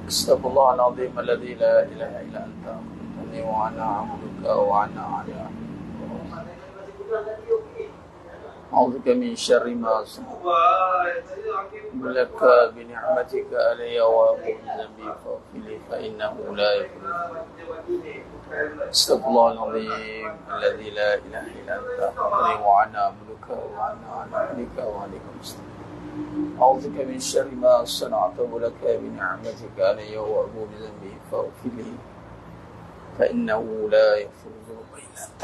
Astaghfirullah al-azim alladzi la ilaha illa anta akhbirni wa ana abduka wa ana ala a'udzubika min syarri ma laka bi ni'matika alayya wa bi dhanbi faghfirli fa innahu la yaghfiru. Astaghfirullah al-azim alladzi la ilaha illa anta akhbirni wa ana abduka wa ana ala abdika wa alika mustaqim. أعوذ بك من شر ما صنعت ولك بنعمتك علي وأبو بذنبي فاغفر لي فإنه لا يغفر الذنوب إلا أنت.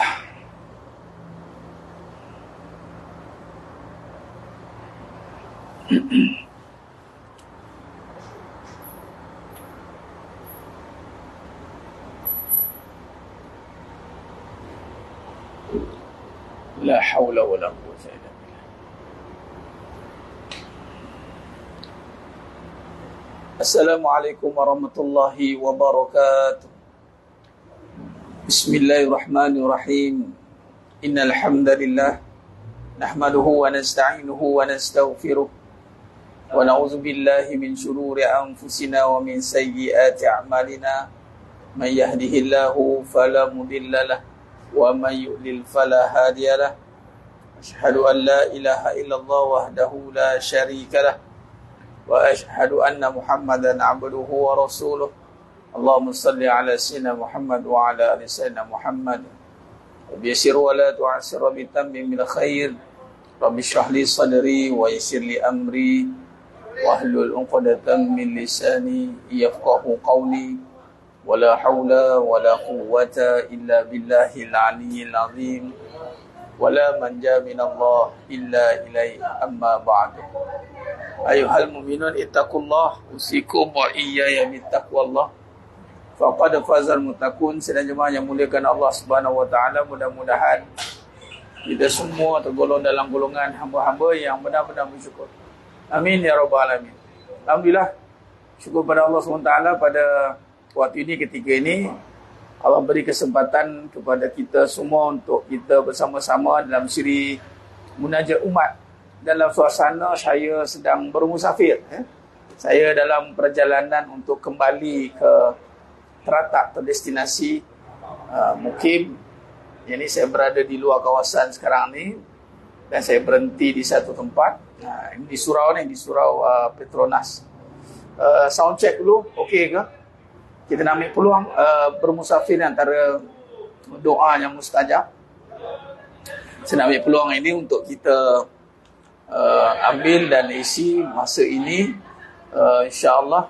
لا حول ولا قوة إلا بالله. Assalamualaikum warahmatullahi wabarakatuh. Bismillahirrahmanirrahim. Innal hamdalillah nahmaduhu wa nasta'inuhu wa nastaghfiruh wa na'udzu billahi min shururi anfusina wa min sayyiati a'malina. May yahdihillahu fala mudhillalah wa may yudlil fala hadiyalah. Asyhadu an la ilaha illallah wahdahu la syarikalah wa asyhadu anna Muhammadan abduhu wa rasuluh. Allahumma salli ala sayyidina Muhammad wa ala ali sayyidina Muhammad. Rabbi yassir wa la tu'assir bi tammimil khair. Rabbi shrah li sadri wa yassir li amri wahlul 'uqdatam min lisani yafqahu qawli. Wala haula wala quwwata illa billahil aliyyil azim. Wala manja minallah illa ilaihi amma ba'du. Ayuhal mu'minun ittaqullah usikum wa iyaya bittaqwallah faqad fazal muttaqun. Sedang jemaah yang muliakan Allah Subhanahu wa taala, mudah-mudahan kita semua tergolong dalam golongan hamba-hamba yang benar-benar bersyukur. Amin ya rabbal alamin. Alhamdulillah, syukur pada Allah Subhanahu wa taala pada waktu ini, ketika ini Allah beri kesempatan kepada kita semua untuk kita bersama-sama dalam siri munajat umat. Dalam suasana saya sedang bermusafir. Saya dalam perjalanan untuk kembali ke teratak atau destinasi mukim. Jadi saya berada di luar kawasan sekarang ni dan saya berhenti di satu tempat. Di surau ni, di surau Petronas. Sound check dulu, okey ke? Kita nak ambil peluang bermusafir antara doa yang mustajab. Saya nak ambil peluang ini untuk kita ambil dan isi masa ini, insya-Allah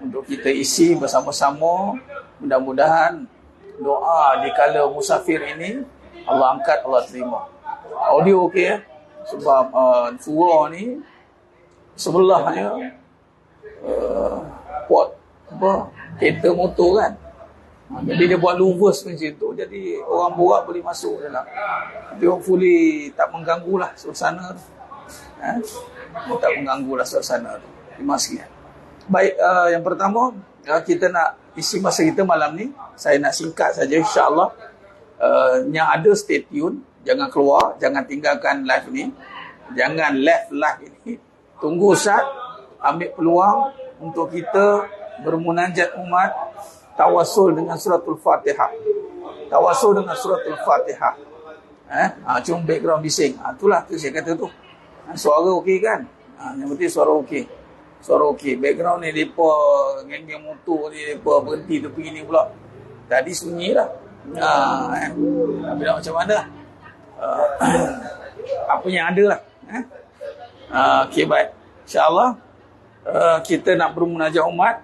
untuk kita isi bersama-sama. Mudah-mudahan doa di kala musafir ini Allah angkat, Allah terima. Audio okey ya? Sebab surau ni sebelahnya port apa, kereta motor kan. Jadi dia buat louvers macam tu, jadi orang borak boleh masuk dalam. Tapi hopefully tak mengganggulah suasana tu. Tak mengganggulah suasana tu. Terima kasih. Baik, yang pertama kita nak isi masa kita malam ni. Saya nak singkat saja, insya-Allah. Yang ada stay tune, jangan keluar, jangan tinggalkan live ni. Jangan left live ini. Tunggu Ustaz, ambil peluang untuk kita bermunajat umat, tawassul dengan suratul Fatihah. Tawassul dengan suratul Fatihah. Cuma background bising. Itulah tu saya kata tu. Suara okey kan? Yang penting suara okey. Suara okey. Background ni depa geng-geng motor ni, depa berhenti tepi ni pula. Tadi sunyi dah. Tapi nak macam mana? Apa yang ada lah. Okey, baik. InsyaAllah kita nak bermunajat umat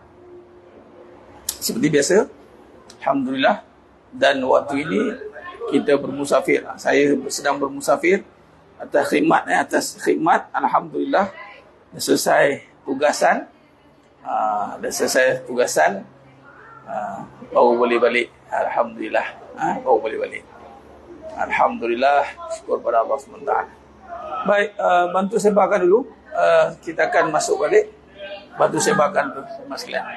seperti biasa. Alhamdulillah. Dan waktu ini kita bermusafir. Saya sedang bermusafir atas khidmat, alhamdulillah dah selesai tugasan. Baru boleh balik, alhamdulillah. Baru boleh balik, alhamdulillah. Syukur pada Allah SWT. Baik, bantu sebarkan dulu. Kita akan masuk balik. Bantu sebarkan tu, Mas Glenn.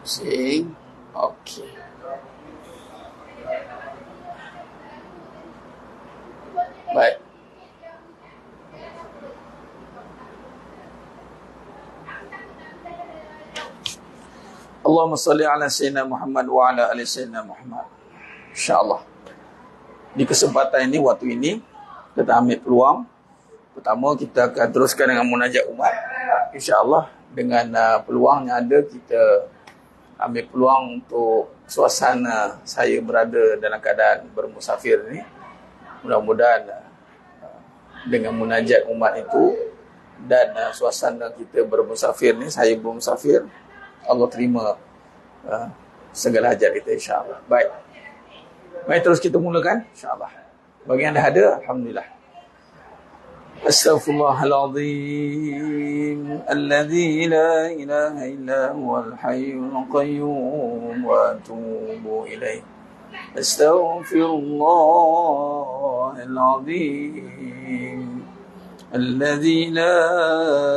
Pusing. Okey. Baik. Allahumma salli ala sayyidina Muhammad wa ala ali sayyidina Muhammad. InsyaAllah. Di kesempatan ini, waktu ini, kita ambil peluang. Pertama, kita akan teruskan dengan munajat umat. InsyaAllah, dengan peluang yang ada, kita ambil peluang untuk suasana saya berada dalam keadaan bermusafir ni. Mudah-mudahan dengan munajat umat itu dan suasana kita bermusafir ni, saya bermusafir, Allah terima segala hajat kita insyaAllah. Baik. Mari terus kita mulakan insyaAllah. Bagi yang dah ada, Alhamdulillah. Astaghfirullahaladzim alladzi la ilaha illa huwal hayyul qayyum wa atubu ilaih. Astaghfirullahaladzim alladzi la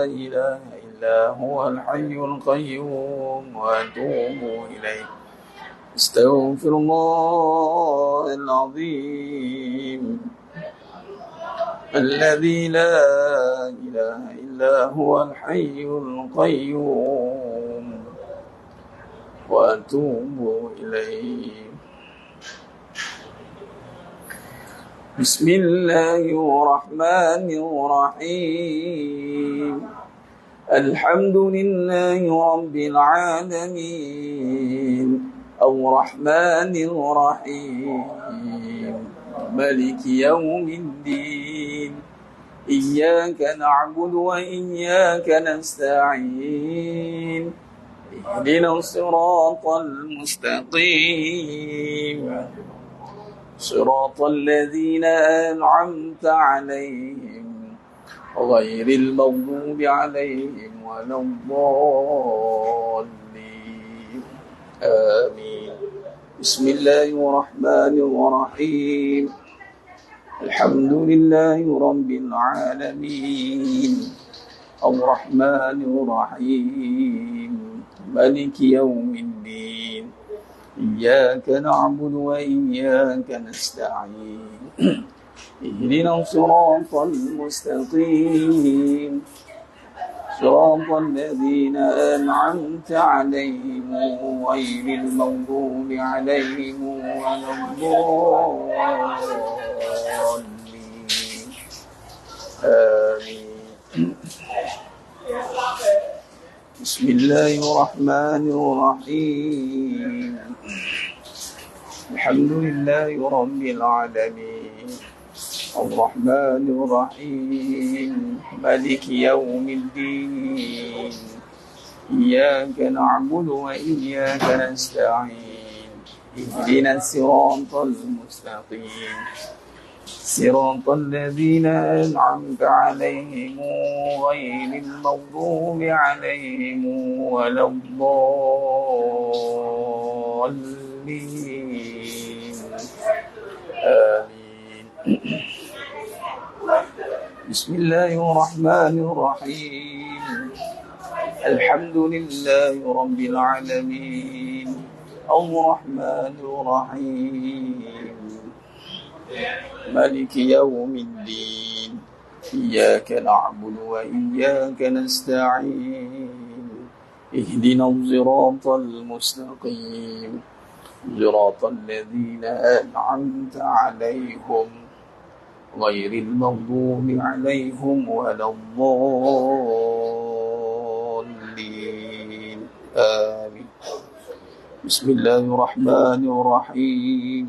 ilaha illa huwal hayyul qayyum wa atubu ilaih. Astaghfirullahaladzim الذي لا إله إلا هو الحي القيوم وأتوب إليه بسم الله الرحمن الرحيم الحمد لله رب العالمين الرحمن الرحيم مالك يوم الدين إياك نعبد وإياك نستعين اهدنا الصراط المستقيم صراط الذين أنعمت عليهم غير المغضوب عليهم ولا الضالين آمين بسم الله الرحمن الرحيم الحمد لله رب العالمين الرحمن الرحيم مالك يوم الدين إياك نعبد وإياك نستعين اهدنا الصراط المستقيم صراط الذين أنعمت عليهم غير المغضوب عليهم ولا الضالين آمين بسم الله الرحمن الرحيم الحمد لله رب العالمين الرحمن الرحيم مالك يوم الدين إياك نعبد وإياك نستعين اهدنا الصراط المستقيم صراط الذين أنعمت عليهم غير المغضوب عليهم ولا الضالين آمين بسم الله الرحمن الرحيم الحمد لله رب العالمين الرحمن الرحيم مالك يوم الدين إياك نعبد وإياك نستعين اهدنا الصراط المستقيم صراط الذين أنعمت عليهم غير المغضوب عليهم ولا الضالين آمين. بسم الله الرحمن الرحيم.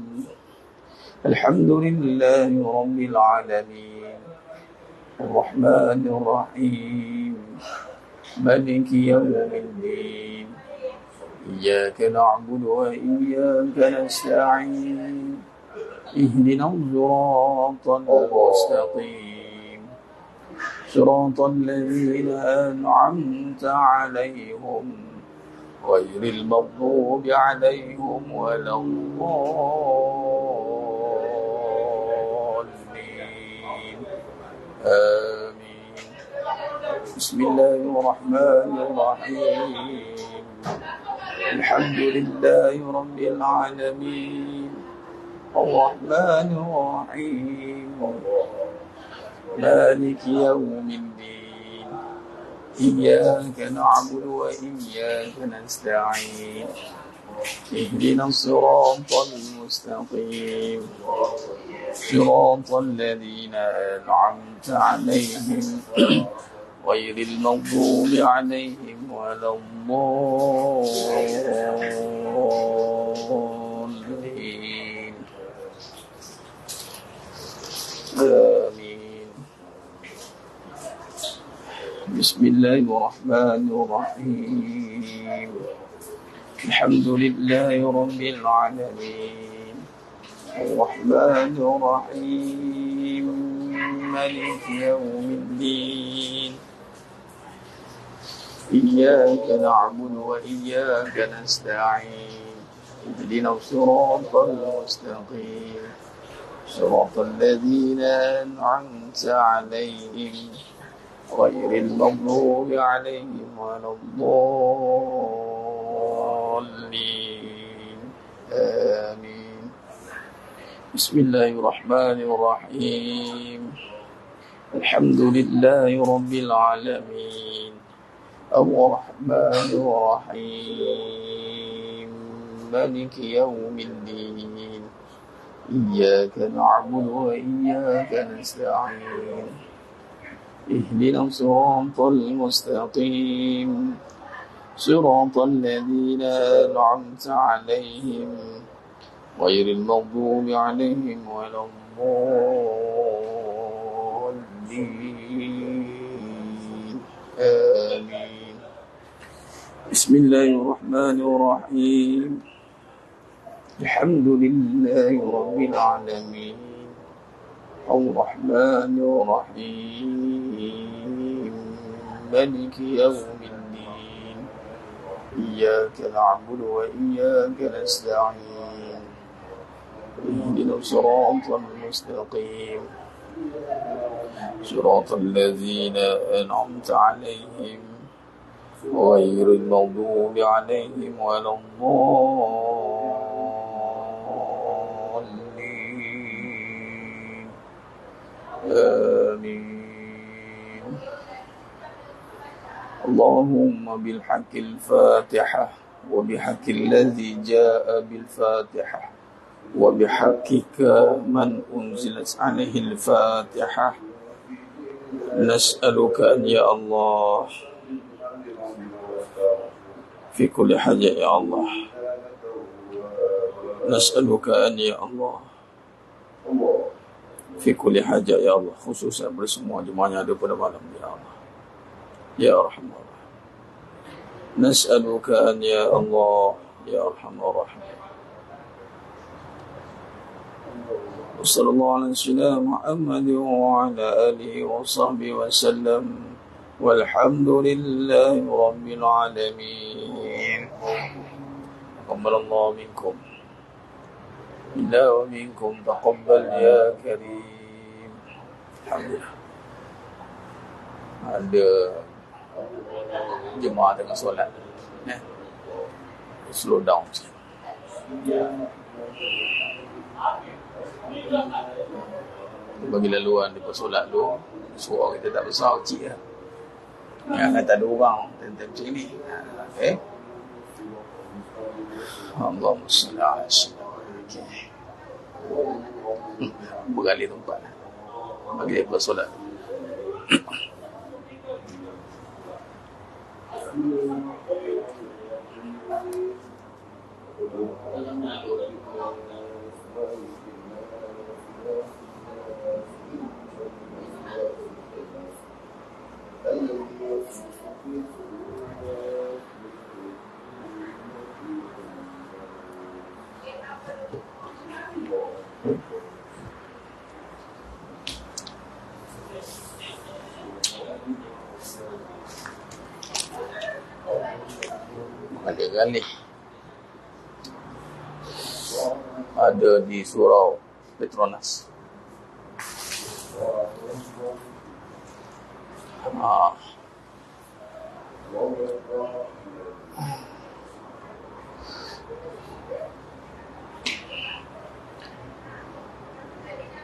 الحمد لله رب العالمين الرحمن الرحيم مالك يوم الدين إياك نعبد وإياك نستعين اهدنا الصراط المستقيم صراط الذين أنعمت عليهم غير المغضوب عليهم ولا الضالين آمين. بسم الله الرحمن الرحيم. الحمد لله رب العالمين الرحمن الرحيم مالك يوم الدين إياك نعبد وإياك نستعين اهدنا الصراط المستقيم صراط الذين أنعمت عليهم غير المغضوب عليهم ولا الضالين آمين. بسم الله الرحمن الرحيم. الحمد لله رب العالمين الرحمن الرحيم مالك يوم الدين إياك نعبد وإياك نستعين اهدنا الصراط المستقيم صراط الذين أنعمت عليهم غير المغضوب عليهم ولا الضالين آمين. بسم الله الرحمن الرحيم. الحمد لله رب العالمين الرحمن الرحيم مالك يوم الدين إياك نعبد وإياك نستعين اهدنا الصراط المستقيم صراط الذين أنعمت عليهم غير المغضوب عليهم ولا الضالين آمين. بسم الله الرحمن الرحيم. الحمد لله رب العالمين الرحمن الرحيم مالك يوم الدين إياك نعبد وإياك نستعين اهدنا الصراط المستقيم صراط الذين أنعمت عليهم غير المغضوب عليهم ولا الضالين آمين. اللهم بالحق الفاتحة وبحق الذي جاء بالفاتحة وبحقك من أنزلت عليه الفاتحة نسألك أن يا الله في كل حاجة يا الله نسألك أن يا الله في كل حاجة يا الله خصوصا bersama jemaah yang ada pada malam ya Allah ya Arhamar Rahim نسألك أن يا الله يا Arhamar Rahim. وصلى الله على سيدنا محمد وعلى آله وصحبه وسلم والحمد لله رب العالمين. تقبل الله منكم منا ومنكم تقبل يا كريم. Alhamdulillah. Ada jemaah tengah solat, slow down sikit. Bagi laluan dia solat dulu, suara kita tak besar, kecil lah. Yang kata ada orang tentang macam ni. Okay. Allahumma salli ala sayyidina. Bergali tempat. Bagi dia bersolat. Ada kali ada di surau Petronas.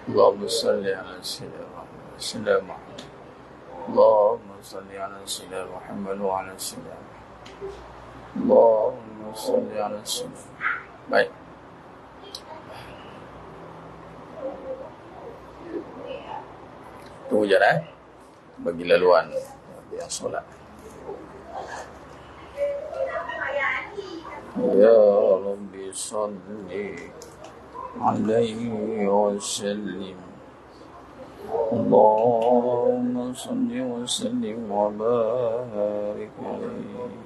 Allahumma salli ala sayyidina Muhammad. Allahumma salli ala sayyidina Muhammad wa ala sayyidina Allahumma salli ala sayyidina. Baik. Tunggu je bagi laluan yang solat. Ya Rabbi salli alaihi wa sallim. Allahumma salli wa sallim wa barik alaihi.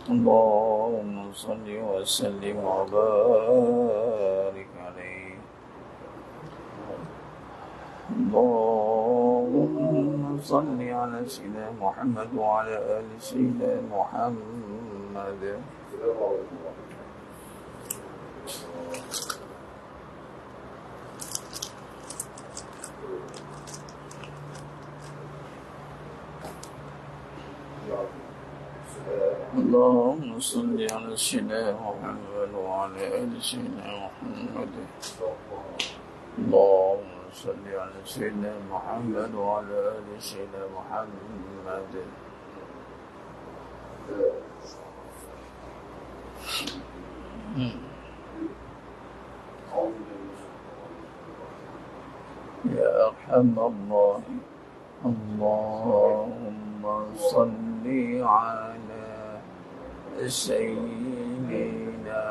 Allahumma salli wa sallim wa barik alaihi. Allahumma salli ala sayyidina Muhammad wa ala ali sayyidina Muhammad. اللهم صل على سيدنا محمد وعلى آل سيدنا محمد. اللهم صل على سيدنا محمد وعلى آل سيدنا محمد. يا أرحم الله. اللهم صل على سيدنا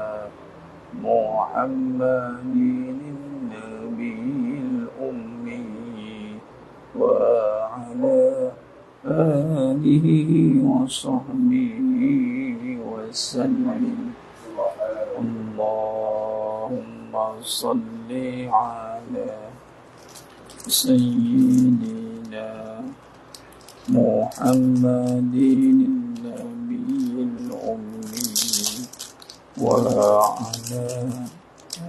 محمد النبي الأمي وعلى آله وصحبه وسلم. اللهم صل على سيدنا محمد النبي الأمي وعلى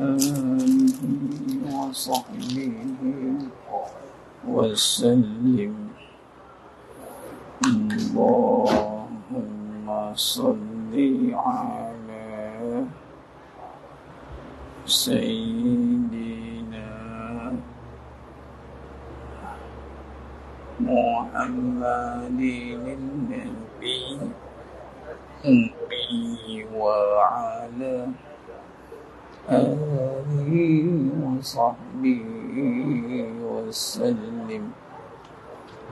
آله وصحبه وسلم. اللهم صل على سيدنا محمد النبي وعلى آله وصحبه وسلم.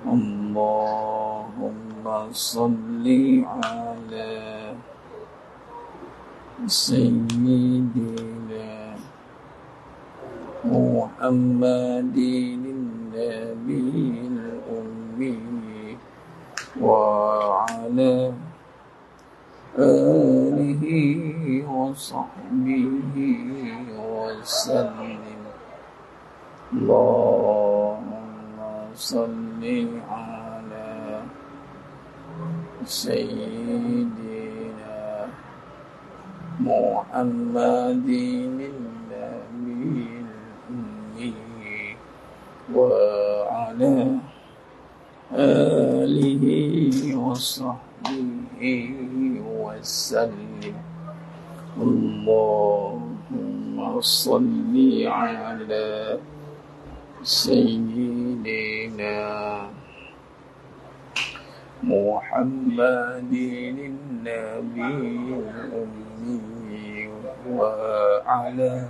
اللهم صل على سيدنا محمد النبي الأمي وعلى آله وصحبه وسلم. اللهم صل على سيدنا محمد النبي الأمي وعلى آله وصحبه وسلم. اللهم صل على سيدنا محمد النبي الأمي وعلى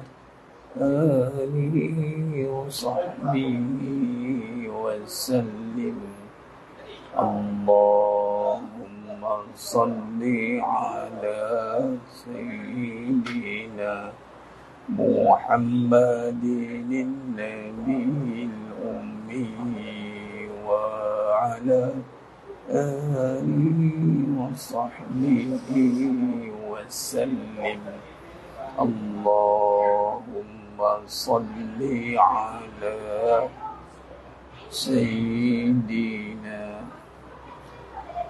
آله وصحبه وسلم. اللهم صل على سيدنا محمد النبي الأمي وعلى آله وصحبه وسلم. اللهم صل على سيدنا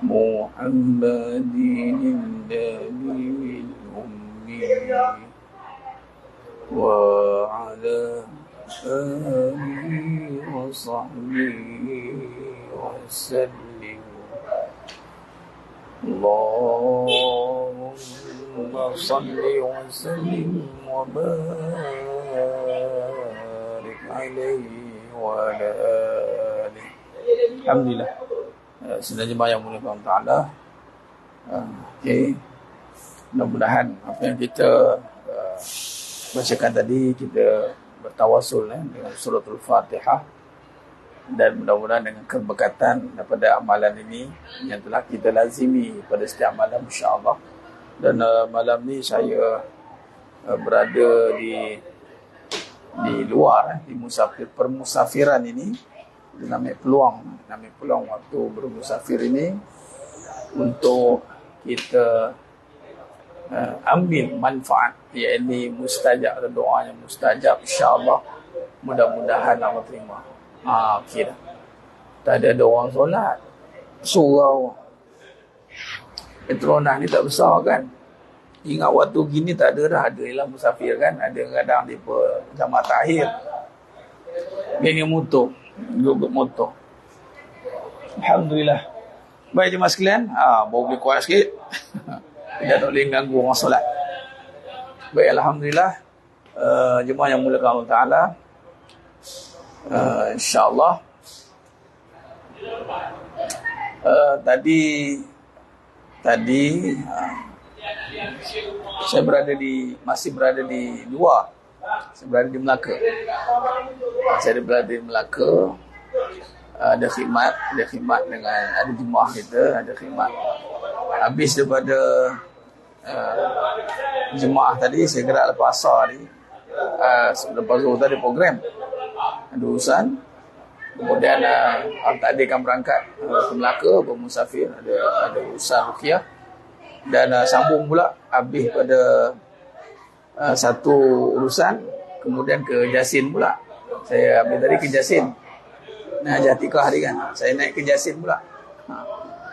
محمد النبي الأمي وعلى آله وصحبه وسلم. اللهم صل وسلم وبارك عليه وعلى آله. Alhamdulillah. Sudah jemaah yang mulia Allah Ta'ala. Okay. Mudah-mudahan apa yang kita bacakan tadi, kita bertawasul dengan suratul Fatihah, dan mudah-mudahan dengan keberkatan daripada amalan ini yang telah kita lazimi pada setiap malam, insya-Allah. Dan malam ni saya berada di luar, di permusafiran ini. Namanya peluang waktu bermusafir ini untuk kita ambil manfaat, iaitu mustajab, doa yang mustajab, insya-Allah. Mudah-mudahan Allah terima. Kira tak ada orang solat, surau Petronas ni tak besar kan. Ingat waktu gini tak ada dah, ada ialah musafir kan. Ada kadang di jamaah takhir geng motor, grup motor. Alhamdulillah. Baik jemaah sekalian, baru boleh kuat sikit. Tidak boleh ganggu orang solat. Baik, alhamdulillah. Jemaah yang mulia Allah Taala, insya-Allah tadi saya masih berada di luar. Saya berada di Melaka. Saya berada di Melaka. Ada khidmat dengan ada jemaah kita, ada khidmat. Habis daripada jemaah tadi, saya gerak lepas asar ni. Lepas zuhur tadi program, ada urusan. Kemudian tadi akan berangkat ke Melaka, bermusafir, ada urusan ruqyah. Dan sambung pula habis pada satu urusan, kemudian ke Jasin pula. Saya habis tadi ke Jasin. Jatikah hari kan. Saya naik ke Jasin pula.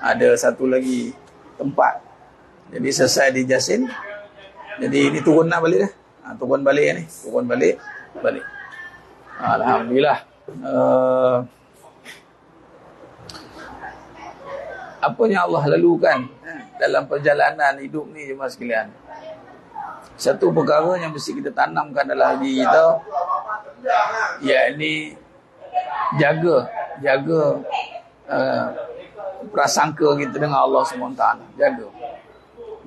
Ada satu lagi tempat. Jadi selesai di Jasin. Jadi ini turun nak balik dah. Turun balik ni. Turun balik. Alhamdulillah. Apa yang Allah lalukan dalam perjalanan hidup ni jemaah sekalian. Satu perkara yang mesti kita tanamkan dalam diri kita, iaitu jaga prasangka kita dengan Allah SWT.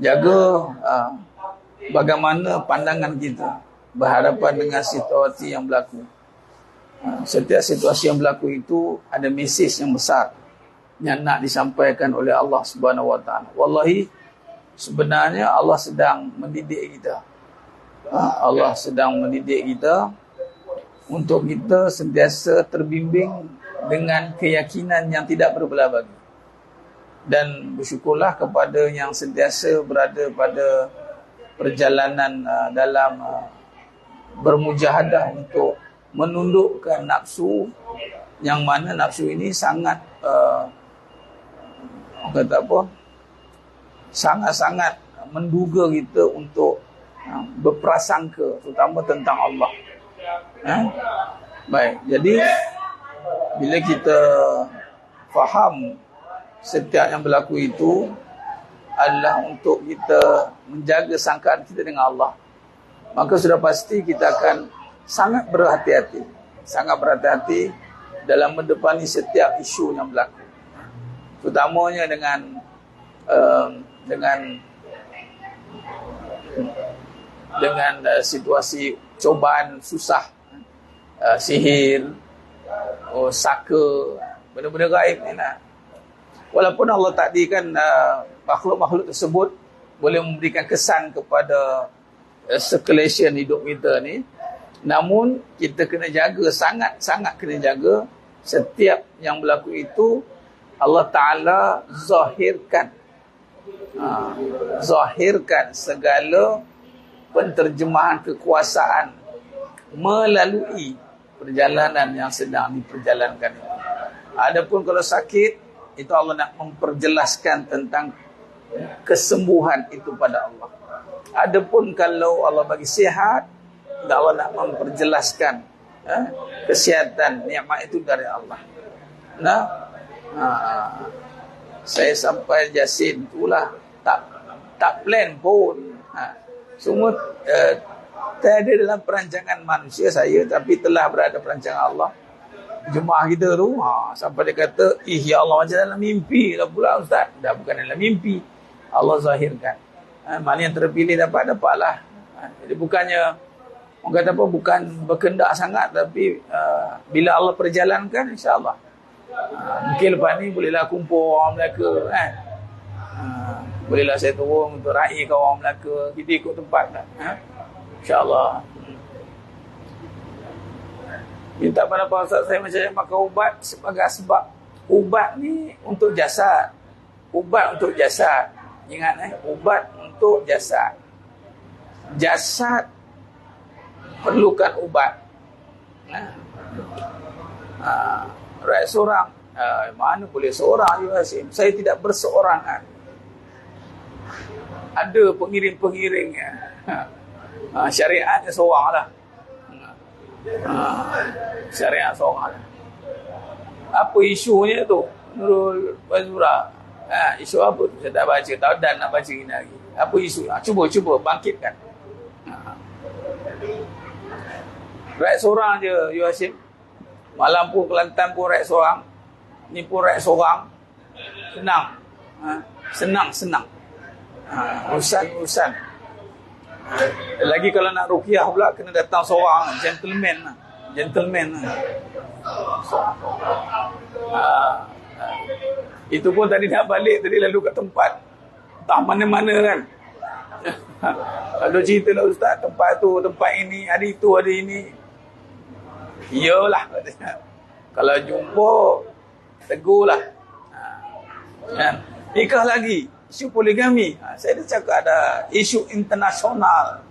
Jaga bagaimana pandangan kita berhadapan dengan situasi yang berlaku. Setiap situasi yang berlaku itu ada mesej yang besar yang nak disampaikan oleh Allah Subhanahu Wa Taala. Wallahi, sebenarnya Allah sedang mendidik kita. Allah sedang mendidik kita untuk kita sentiasa terbimbing dengan keyakinan yang tidak berbelah bagi. Dan bersyukurlah kepada yang sentiasa berada pada perjalanan dalam bermujahadah untuk menundukkan nafsu, yang mana nafsu ini sangat sangat-sangat menduga kita untuk berprasangka, terutama tentang Allah. Baik, jadi bila kita faham setiap yang berlaku itu adalah untuk kita menjaga sangkaan kita dengan Allah, maka sudah pasti kita akan sangat berhati-hati dalam mendepani setiap isu yang berlaku, terutamanya dengan dengan situasi cobaan susah, sihir, saka, benda-benda gaib ni lah. Walaupun Allah takdirkan makhluk-makhluk tersebut boleh memberikan kesan kepada circulation hidup kita ni, namun kita kena jaga, sangat-sangat kena jaga. Setiap yang berlaku itu Allah Ta'ala zahirkan segala penterjemahan kekuasaan melalui perjalanan yang sedang diperjalankan. Adapun kalau sakit, itu Allah nak memperjelaskan tentang kesembuhan itu pada Allah. Adapun kalau Allah bagi sihat, Allah nak memperjelaskan kesihatan, nikmat itu dari Allah. Nah, saya sampai Jasin itulah tak plan pun. Semua tak ada dalam perancangan manusia saya, tapi telah berada perancangan Allah. Jemaah kita tu sampai dia kata, ya Allah, macam dalam mimpi lah pula Ustaz. Dah bukan dalam mimpi, Allah zahirkan. Mana yang terpilih dapatlah. Jadi bukannya orang kata apa, bukan berkendak sangat, tapi bila Allah perjalankan, insya-Allah mungkin lepas ni bolehlah kumpul orang Melaka kan. Bolehlah saya turun untuk raih ke orang Melaka, kita ikut tempat kan. Insya-Allah. Minta pada Pak Ustaz, saya macam makan ubat sebagai sebab. Ubat ni untuk jasad. Ubat untuk jasad. Ingat ubat untuk jasad. Jasad perlukan ubat. Right, seorang. Mana boleh seorang juga sih. Saya tidak berseorangan. Ada pengiring-pengiringnya. Syariatnya seorang lah. Syariat seorang lah. Apa isunya tu Nurul Fazura? Isu apa tu? Saya tak baca. Tahu dan nak baca ini lagi. Apa isu? Cuba bangkitkan. Rakyat seorang je, Yu Hashim. Malam pun Kelantan pun rakyat seorang. Ni pun rakyat seorang. Senang. Urusan. Lagi kalau nak ruqyah pula, kena datang seorang. Gentleman. Itu pun tadi nak balik, tadi lalu kat tempat. Tak mana-mana kan. Kalau cerita lah Ustaz, tempat tu, tempat ini, hari tu, hari ini. Iyalah. Kalau jumpa, tegurlah. Nikah lagi, isu poligami. Saya dah cakap ada isu internasional.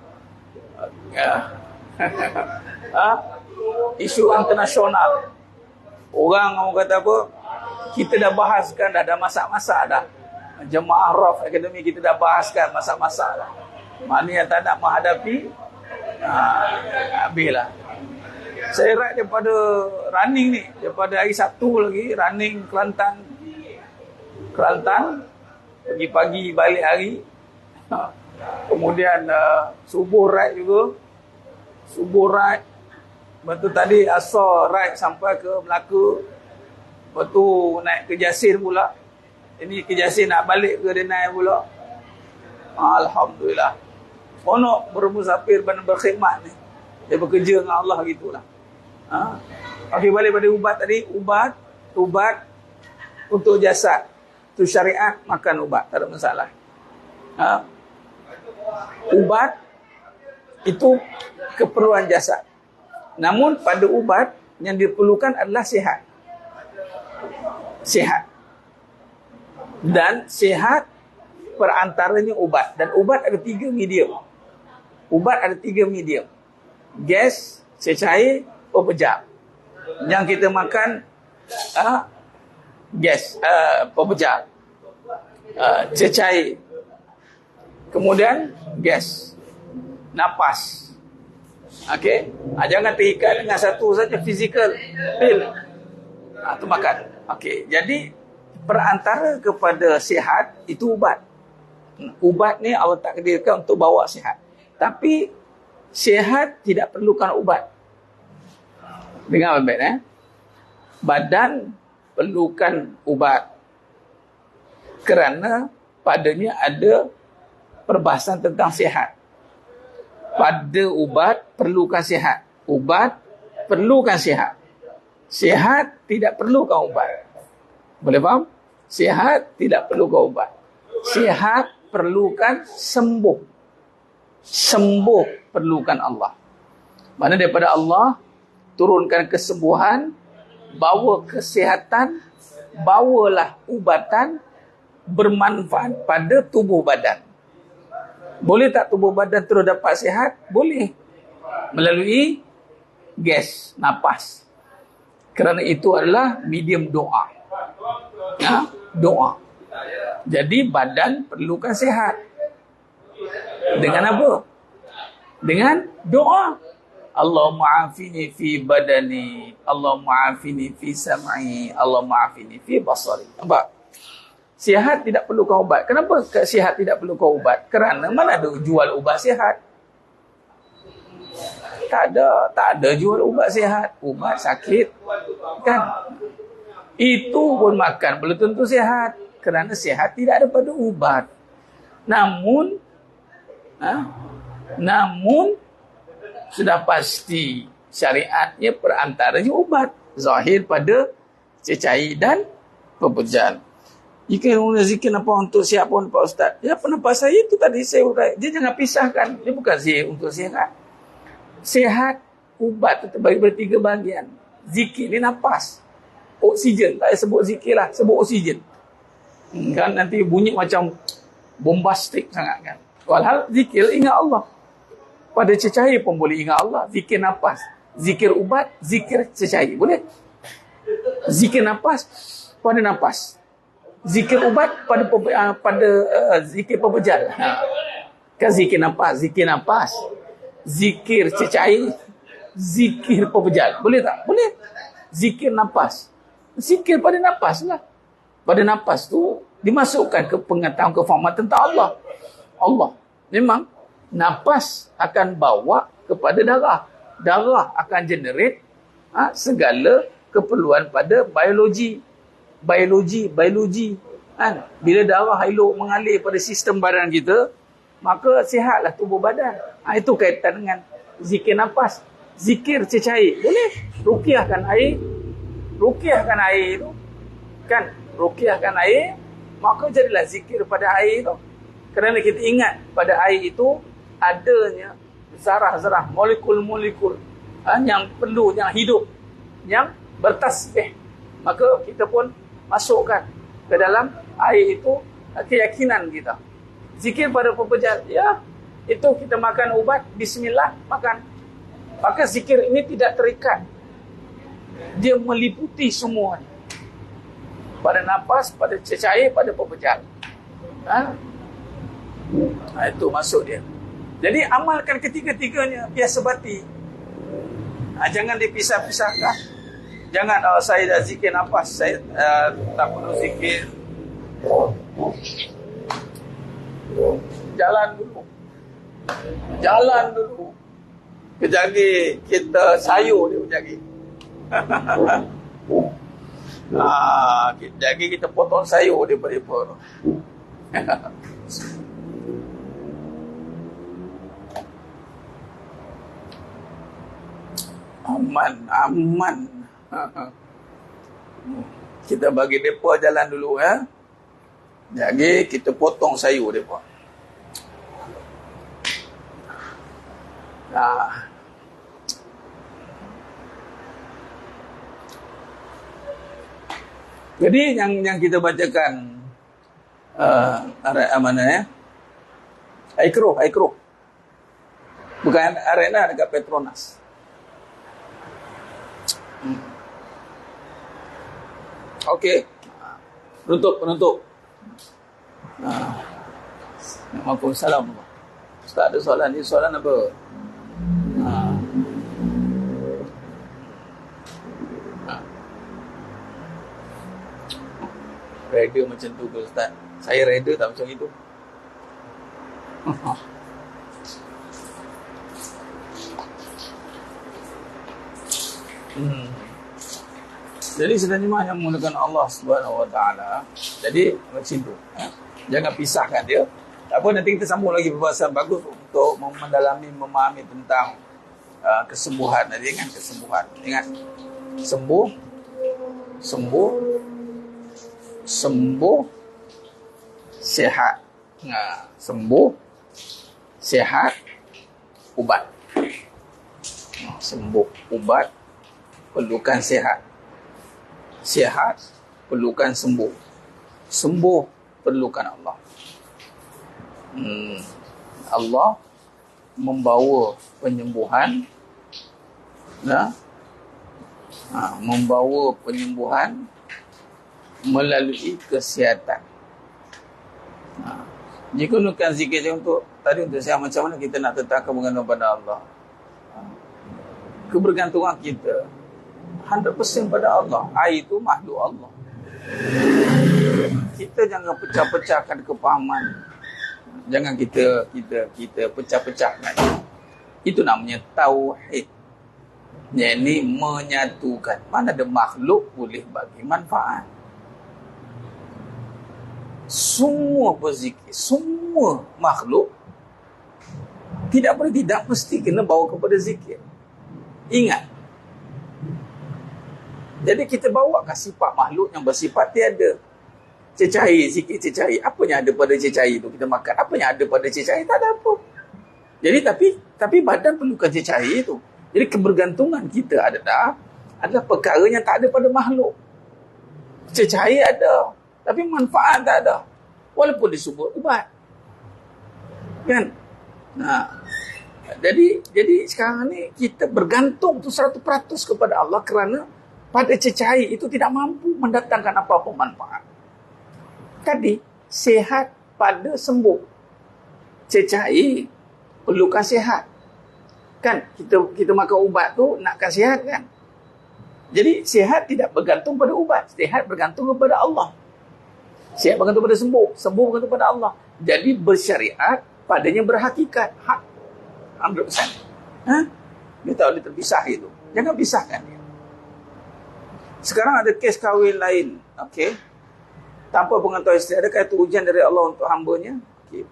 Isu internasional. Orang kata apa? Kita dah bahaskan, dah ada masak-masak dah. Jemaah Raf Akademi kita dah bahaskan masak-masak dah. Mana yang tak nak menghadapi, habislah. Saya ride daripada running ni, daripada hari Sabtu lagi, running Kelantan, pagi-pagi balik hari. Kemudian subuh ride juga. Lepas tu tadi asar ride sampai ke Melaka. Lepas tu naik ke Jasin pula. Ini ke Jasin nak balik ke Denai pula. Alhamdulillah. Seronok bermusafir dan berkhidmat ni. Dia bekerja dengan Allah gitulah. Okey, balik pada ubat tadi. Ubat untuk jasad. Itu syariat, makan ubat, tak ada masalah. Ubat itu keperluan jasad. Namun pada ubat yang diperlukan adalah sihat. Dan sihat perantaranya ubat. Dan ubat ada 3 medium. Gas, cecair, pepejal. Yang kita makan gas, pepejal, cecair, kemudian gas, napas. Okey, jangan terikat dengan satu saja fizikal pil. Itu makan. Okey, jadi perantara kepada sihat itu ubat. Ubat ni Allah takdirkan untuk bawa sihat. Tapi sihat tidak perlukan ubat. Dengar baik-baik Badan perlukan ubat. Kerana padanya ada perbahasan tentang sihat. pada ubat perlukan sihat. Ubat perlukan sihat. Sihat tidak perlukan ubat. Boleh faham? Sihat tidak perlukan ubat. Sihat perlukan sembuh. Sembuh perlukan Allah. Mana daripada Allah turunkan kesembuhan, bawa kesihatan, bawalah ubatan bermanfaat pada tubuh badan. Boleh tak tubuh badan terus dapat sihat? Boleh. Melalui gas, napas. Kerana itu adalah medium doa. Ya, doa. Jadi badan perlukan sihat. Dengan apa? Dengan doa. Allahumma afini fi badani, Allahumma afini fi sam'i, Allahumma afini fi basari. Nampak? Sihat tidak perlukan ubat. Kenapa sihat tidak perlukan ubat? Kerana mana ada jual ubat sihat? Tak ada jual ubat sihat. Ubat sakit. Kan? Itu pun makan belum tentu sihat. Kerana sihat tidak ada pada ubat. Namun sudah pasti syariatnya perantaranya ubat. Zahir pada cecair dan pepejal. Jika orang zikir apa untuk siapa pun Pak Ustaz. Ya pendapat saya itu tadi saya urai. Dia jangan pisahkan. Dia bukan zikir untuk sihat. Sihat, ubat itu terbagi ber 3 bahagian. Zikir ni nafas. Oksigen. Tak payah sebut zikir lah. Sebut oksigen. Kan nanti bunyi macam bombastik sangat kan. Walhal zikir ingat Allah. Pada cecair pun boleh ingat Allah. Zikir nafas. Zikir ubat. Zikir cecair. Boleh? Zikir nafas pada nafas. Zikir ubat pada zikir pepejal. Kan zikir nafas. Zikir nafas. Zikir cecair. Zikir pepejal. Boleh tak? Boleh. Zikir nafas. Zikir pada nafas lah. Pada nafas tu dimasukkan ke pengetahuan kefahaman tentang Allah. Allah. Memang nafas akan bawa kepada darah. Darah akan generate segala keperluan pada biologi. Biologi. Kan? Bila darah elok mengalir pada sistem badan kita, maka sihatlah tubuh badan. Itu kaitan dengan zikir nafas. Zikir cecair. Boleh? Ruqyahkan air. Ruqyahkan air tu. Kan? Ruqyahkan air. Maka jadilah zikir pada air tu. Kerana kita ingat pada air itu adanya zarah-zarah, molekul-molekul yang perlu, yang hidup, yang bertasbih. Maka kita pun masukkan ke dalam air itu keyakinan kita. Zikir pada pepejal, ya, itu kita makan ubat, bismillah, makan. Maka zikir ini tidak terikat. Dia meliputi semuanya. Pada nafas, pada cecair, pada pepejal. Itu masuk dia. Jadi amalkan ketiga-tiganya biar sebati. Jangan dipisah-pisahkan. Jangan saya dah zikir nafas, saya tak perlu zikir. Jalan dulu. Kejagi kita sayur dia kejagi. Kejagi kita potong sayur dia beripur. Aman. Kita bagi mereka jalan dulu ya. Jadi kita potong sayur mereka. Jadi yang kita bacakan mana ya? Aikro. Bukan arena dekat Petronas. Okey. Penutup. Waalaikumsalam. Ustaz ada soalan ni, soalan apa? Radio macam tu ke Ustaz? Saya radio tak macam itu. Jadi sebenarnya yang menggunakan Allah Subhanahu Wa Taala. Jadi macam tu. Jangan pisahkan dia. Tak apa, nanti kita sambung lagi perbahasan bagus. untuk mendalami, memahami tentang kesembuhan. Ingat kesembuhan. Ingat. Sembuh. Sehat. Sembuh. Sehat. Ubat. Sembuh. Ubat. Perlukan sehat. Sehat. Perlukan sembuh. Sembuh. Perlukan Allah. Allah membawa penyembuhan, membawa penyembuhan melalui kesihatan. Jika gunakan zikir untuk tadi untuk saya, macam mana kita nak tetapkan bergantung pada Allah? Kebergantungan kita 100% pada Allah. Air itu makhluk Allah. Kita jangan pecah-pecahkan kefahaman. Jangan kita pecah-pecahkan. Itu namanya tauhid. Yang menyatukan. Mana ada makhluk boleh bagi manfaat. Semua berzikir, semua makhluk tidak mesti kena bawa kepada zikir. Ingat. Jadi kita bawakan sifat makhluk yang bersifat tiada. Cecair, zikir cecair. Apa yang ada pada cecair itu? Kita makan. Apa yang ada pada cecair? Tak ada apa. Jadi tapi badan perlukan cecair itu. Jadi kebergantungan kita adalah perkara yang tak ada pada makhluk. Cecair ada, tapi manfaat tak ada. Walaupun disebut ubat. Kan? Jadi sekarang ni kita bergantung tu 100% kepada Allah kerana pada cecair itu tidak mampu mendatangkan apa-apa manfaat. Tadi sehat pada sembuh. Cecair perlukan sehat. Kan kita makan ubat tu nakkan sihat kan. Jadi sihat tidak bergantung pada ubat, sihat bergantung kepada Allah. Sihat bergantung pada sembuh, sembuh bergantung pada Allah. Jadi bersyariat padanya berhakikat, hak 100%. Dia tak boleh terpisah itu. Jangan pisahkan dia. Sekarang ada kes kahwin lain, okey. Tanpa pengetahuan isteri, adakah itu ujian dari Allah untuk hamba-Nya? Okay.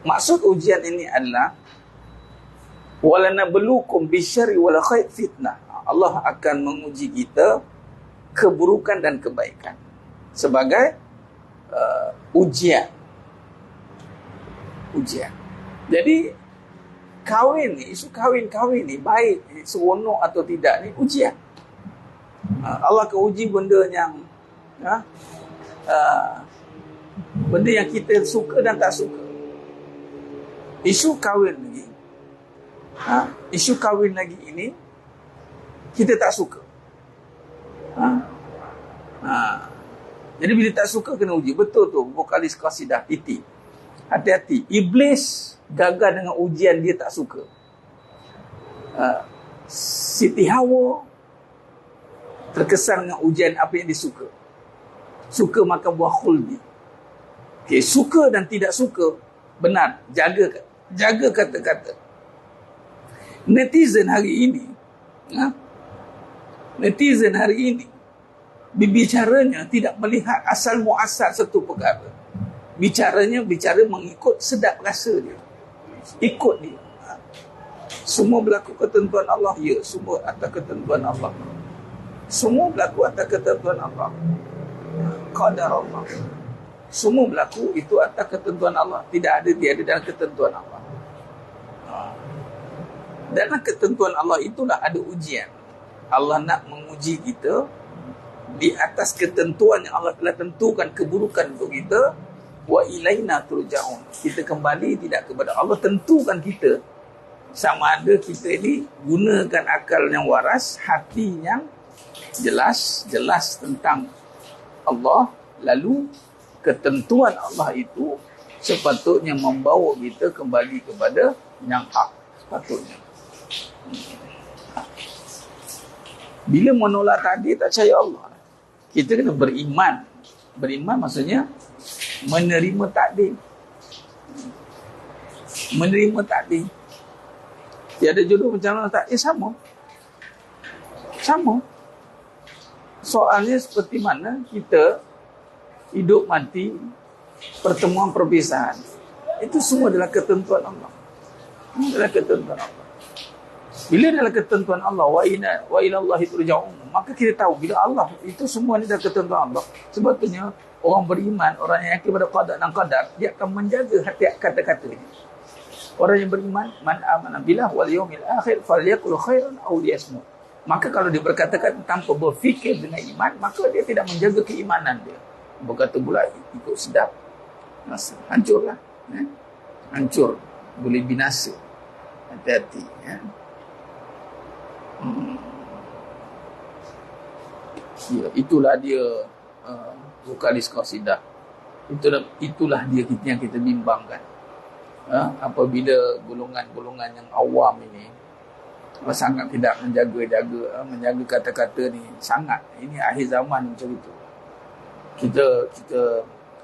Maksud ujian ini adalah walanabluukum bisyarri wal khair fitnah. Allah akan menguji kita keburukan dan kebaikan sebagai ujian. Jadi kahwin ni, isu kahwin ni baik, seronok atau tidak ni ujian. Allah akan uji benda yang benda yang kita suka dan tak suka. Isu kahwin lagi ini kita tak suka. Jadi bila tak suka kena uji. Betul tu vokalis qasidah Titi. Hati-hati, iblis gagal dengan ujian dia tak suka. Siti Hawa terkesan dengan ujian apa yang disuka. Suka makan buah khuldi. Okay, suka dan tidak suka benar. Jaga kata-kata. Netizen hari ini berbicaranya tidak melihat asal muasal satu perkara. Bicara mengikut sedap rasa dia. Ikut dia. Semua berlaku ketentuan Allah. Ya, semua atas ketentuan Allah. Semua berlaku atas ketentuan Allah. Qadar Allah. Semua berlaku itu atas ketentuan Allah. Tidak ada tiada dalam ketentuan Allah. Dalam ketentuan Allah itulah ada ujian. Allah nak menguji kita di atas ketentuan yang Allah telah tentukan keburukan untuk kita. Wa ilaina turja'un. Kita kembali tidak kepada Allah, tentukan kita sama ada kita ini gunakan akal yang waras, hati yang jelas tentang Allah, lalu ketentuan Allah itu sepatutnya membawa kita kembali kepada yang hak sepatutnya. Bila menolak takdir tak percaya Allah, kita kena beriman. Beriman maksudnya menerima takdir. Menerima takdir. Tiada jodoh macam mana takdir sama. Soalnya seperti mana kita hidup mati, pertemuan perpisahan. Itu semua adalah ketentuan Allah. Adalah ketentuan Allah. Bila adalah ketentuan Allah, wa ila Allahi turja'un, maka kita tahu bila Allah itu semua ni adalah ketentuan Allah. Sebetulnya orang beriman, orang yang yakin pada qada dan qadar, dia akan menjaga hati kata-kata dia. Orang yang beriman, man amana billah wal yawmil akhir falyaqul khairan aw liyasmut. Maka kalau dia berkata-kata tanpa berfikir dengan iman, maka dia tidak menjaga keimanan dia. Berkata pula ikut sedap, hancurlah. Hancur, boleh binasa. Hati-hati. Ya, itulah dia vokalis qasidah. Itulah dia yang kita bimbangkan. Apabila golongan-golongan yang awam ini sangat tidak menjaga kata-kata ni, sangat. Ini akhir zaman macam itu. Kita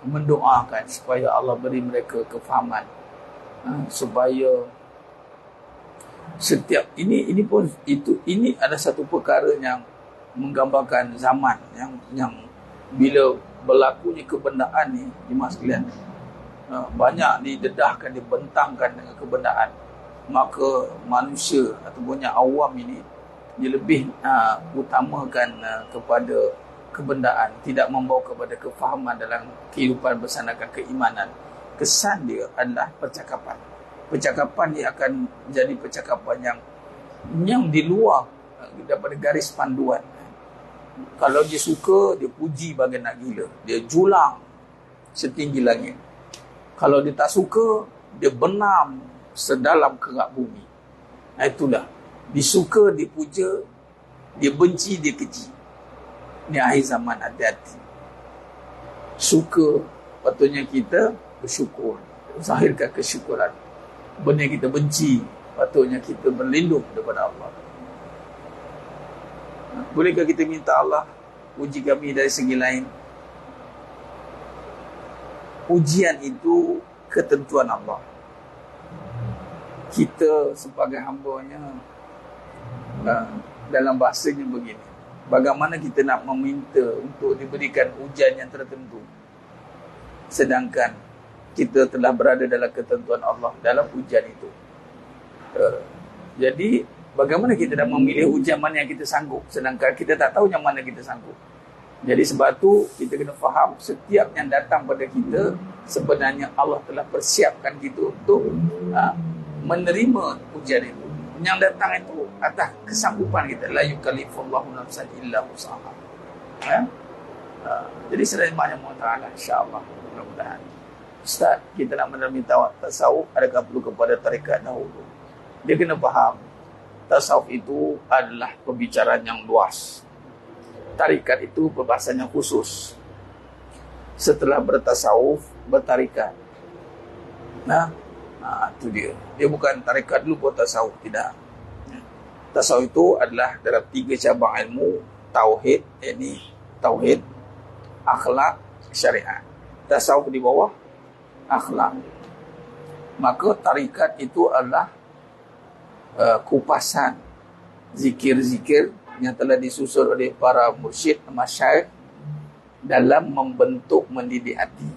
mendoakan supaya Allah beri mereka kefahaman, supaya setiap ini adalah satu perkara yang menggambarkan zaman yang bila berlakunya kebendaan ni, jemaah sekalian, banyak didedahkan, dibentangkan dengan kebendaan, maka manusia ataupun yang awam ini dia lebih utamakan kepada kebendaan, tidak membawa kepada kefahaman dalam kehidupan bersandarkan keimanan. Kesan dia adalah percakapan. Percakapan dia akan menjadi percakapan yang di luar daripada garis panduan. Kalau dia suka, dia puji bagai nak gila, dia julang setinggi langit. Kalau dia tak suka, dia benam sedalam kerak bumi. Itulah, disuka, dia puja, dia benci, dia keji. Ini akhir zaman, hati-hati. Suka, patutnya kita bersyukur, zahirkan kesyukuran. Benda yang kita benci, patutnya kita berlindung daripada Allah. Bolehkah kita minta Allah uji kami dari segi lain? Ujian itu ketentuan Allah. Kita sebagai hamba-Nya, dalam bahasanya begini, bagaimana kita nak meminta untuk diberikan ujian yang tertentu, sedangkan kita telah berada dalam ketentuan Allah dalam ujian itu. Jadi bagaimana kita nak memilih ujian mana yang kita sanggup, sedangkan kita tak tahu yang mana kita sanggup. Jadi sebab tu kita kena faham, setiap yang datang pada kita sebenarnya Allah telah persiapkan kita untuk menerima ujian itu. Yang datang itu atas kesanggupan kita. La yukallifullahu nafsan illa wus'aha. Jadi selain-banyak ta'ala, insya-Allah, mudah-mudahan. Ustaz, kita nak menerima tasawuf, adakah perlu kepada tarekat dahulu? Dia kena faham, tasawuf itu adalah perbicaraan yang luas. Tarikat itu perbahasan yang khusus. Setelah bertasawuf, bertarikat. Itu dia. Dia bukan tarikat dulu buat tasawuf, tidak. Tasawuf itu adalah dalam 3 cabang ilmu. Tauhid, tauhid, akhlak, syariat. Tasawuf di bawah akhlak. Maka tarikat itu adalah kupasan zikir-zikir yang telah disusun oleh para mursyid, masyayikh dalam membentuk, mendidik hati.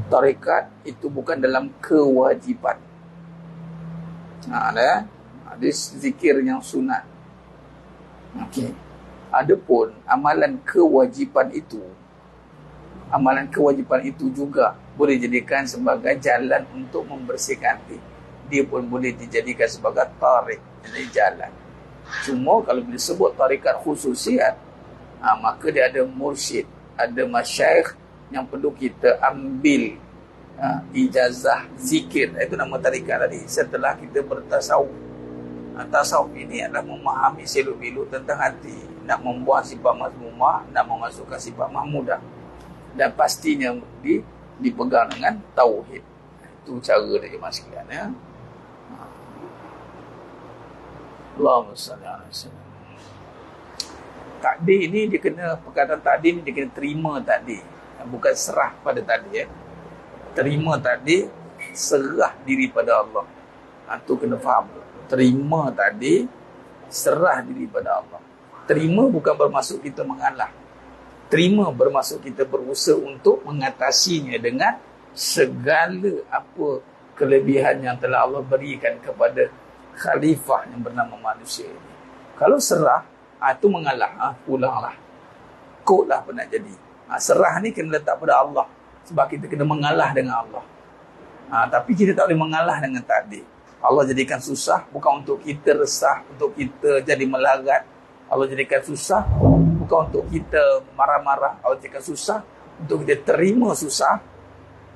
Tarekat itu bukan dalam kewajiban. Ada zikir yang sunat. Okey. Adapun amalan kewajiban itu juga boleh dijadikan sebagai jalan untuk membersihkan hati. Dia pun boleh dijadikan sebagai tarik, jadi jalan. Cuma kalau disebut tarikat khususiat, maka dia ada mursyid, ada masyayikh yang perlu kita ambil ijazah zikir. Itu nama tarikat tadi. Setelah kita bertasawuf. Tasawuf ini adalah memahami seluk-beluk tentang hati, nak membuang sifat mazmumah, nak memasukkan sifat mahmudah, dan pastinya dipegang dengan tauhid. Itu cara dia, mas sekalian, ya. Allahumma salli alaihi wasallam. Takdir ni dia kena, perkataan takdir ni dia kena terima takdir, bukan serah pada takdir. Terima takdir, serah diri pada Allah. Itu kena faham. Terima takdir, serah diri pada Allah. Terima bukan bermaksud kita mengalah. Terima bermaksud kita berusaha untuk mengatasinya dengan segala apa kelebihan yang telah Allah berikan kepada khalifah yang bernama manusia ini. Kalau serah, itu mengalah, pulanglah. Kotlah pernah jadi. Serah ni kena letak pada Allah. Sebab kita kena mengalah dengan Allah. Tapi kita tak boleh mengalah dengan takdir. Allah jadikan susah bukan untuk kita resah, untuk kita jadi melarat. Allah jadikan susah bukan untuk kita marah-marah. Allah jadikan susah untuk kita terima susah.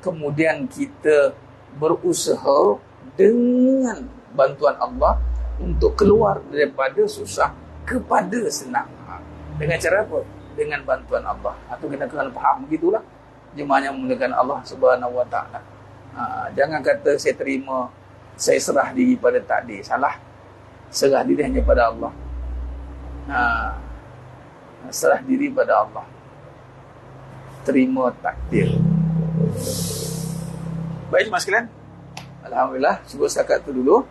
Kemudian kita berusaha dengan bantuan Allah untuk keluar daripada susah kepada senang. Dengan cara apa? Dengan bantuan Allah. Atau kita kena faham begitulah. Jemaahnya menggunakan Allah Subhanahu Wa Taala. Jangan kata saya terima, saya serah diri pada takdir. Salah. Serah diri hanya pada Allah. Serah diri pada Allah. Terima takdir. Baik jemaah sekalian, alhamdulillah, cukup setakat tu dulu.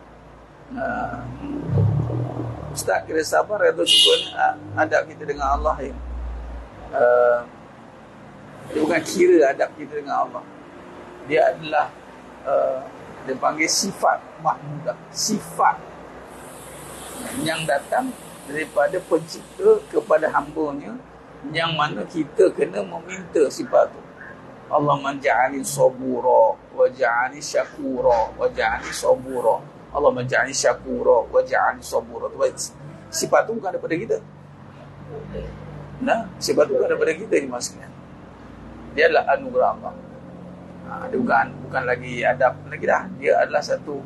Ustaz kira sabar atau cukup adab kita dengan Allah ya. Dia bukan kira adab kita dengan Allah. Dia adalah dia panggil sifat mahmudah, sifat yang datang daripada pencipta kepada hamba-Nya, yang mana kita kena meminta sifat tu. Allah menja'ali sabura wa ja'ali syakura wa ja'ali sabura. Allah menja'ali syakura wa ja'ali sabura. Sifat tu bukan daripada kita. Sifat tu bukan daripada kita ni maksudnya. Dia adalah anugerah Allah. Dia bukan lagi adab lagi dah. Dia adalah satu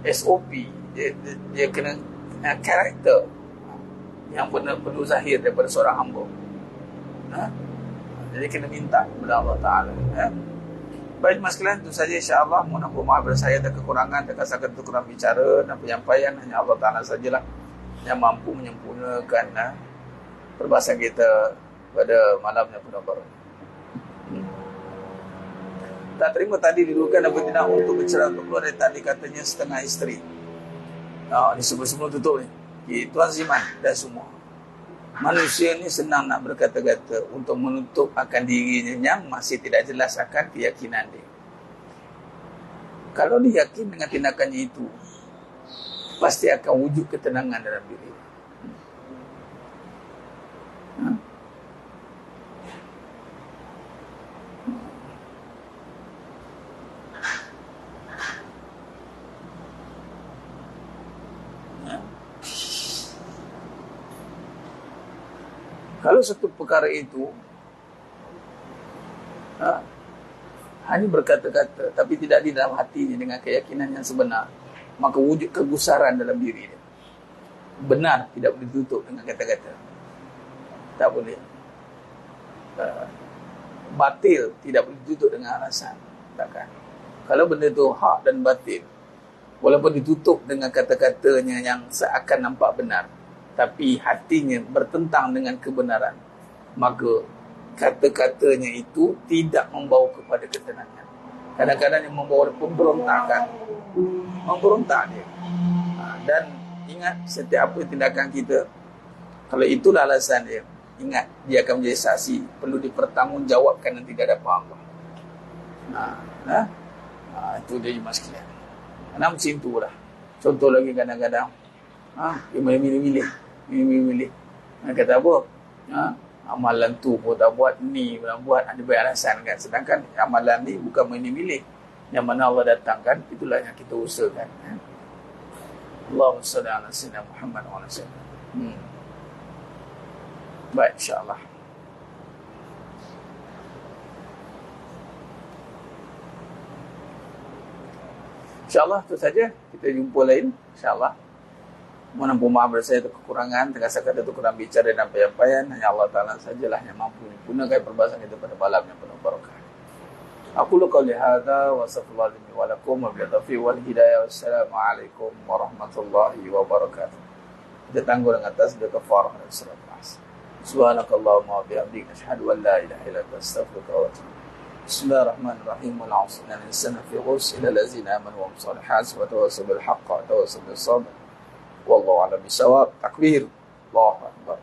SOP. Dia kena karakter yang perlu zahir daripada seorang hamba. Jadi kena minta kepada Allah Ta'ala. Baik mas sekalian, itu saja insyaAllah. Mohon maaf kepada saya ada kekurangan, ada kasar-kasar kurang bicara dan penyampaian. Hanya Allah Ta'ala sajalah yang mampu menyempurnakan perbahasan kita pada malam yang penuh baru. Tak terima tadi dilukan apa tidak untuk bercerai untuk keluar dari tadi katanya setengah isteri. Ini sebelum tutup ni. Tuan Ziman dan semua. Manusia ni senang nak berkata-kata untuk menutup akan dirinya yang masih tidak jelas akan keyakinan dia. Kalau dia yakin dengan tindakannya itu, pasti akan wujud ketenangan dalam diri. Kalau satu perkara itu hanya berkata-kata tapi tidak di dalam hatinya dengan keyakinan yang sebenar, maka wujud kegusaran dalam diri dia. Benar tidak boleh ditutup dengan kata-kata. Tak boleh. Batil tidak boleh ditutup dengan alasan. Takkan. Kalau benda itu hak dan batil, walaupun ditutup dengan kata-katanya yang seakan nampak benar, tapi hatinya bertentang dengan kebenaran, maka kata-katanya itu tidak membawa kepada ketenangan. Kadang-kadang yang membawa pemberontakan. Memberontak dia. Dan ingat, setiap apa tindakan kita, kalau itulah alasan dia, ingat, dia akan menjadi saksi, perlu dipertanggungjawabkan dan tidak ada apa-apa. Itu dia mas sekalian. Karena macam itulah. Contoh lagi kadang-kadang, dia milih-milih. Kata apa? Amalan tu pun tak buat, ni pun tak buat, ada banyak alasan kan. Sedangkan amalan ni bukan milih. Yang mana Allah datangkan, itulah yang kita usahakan. Allahumma salli ala sayyidina Muhammad wa ala sallam. Baik, insyaAllah. InsyaAllah itu saja. Kita jumpa lain. InsyaAllah. Mohon maaf dari saya kekurangan, terkasar-kasar itu kurang bicara dan penyampaian. Hanya Allah Ta'ala sajalah yang mampu menyempurnakan perbahasan kita pada malam yang penuh barakah. Aku qouli hadza wa sallallahu alaihi wa lakum wa bi'taufiq wal hidayah. Wassalamualaikum warahmatullahi wabarakatuh. Kita tangguh dengan tasbih kafarah dan salat asar. Subhanakallahumma wa bihamdika asyhadu an la ilaha illa anta astaghfiruka wa atubu ilaik. Bismillahirrahmanirrahim. Wal 'asri innal insana fi khusr illa allazina amanu wa 'amilus solihati wa tawassaw bil haqqi wa tawassaw bis sabr. Wallahu a'lam bissawab. Takbir. Allahu akbar.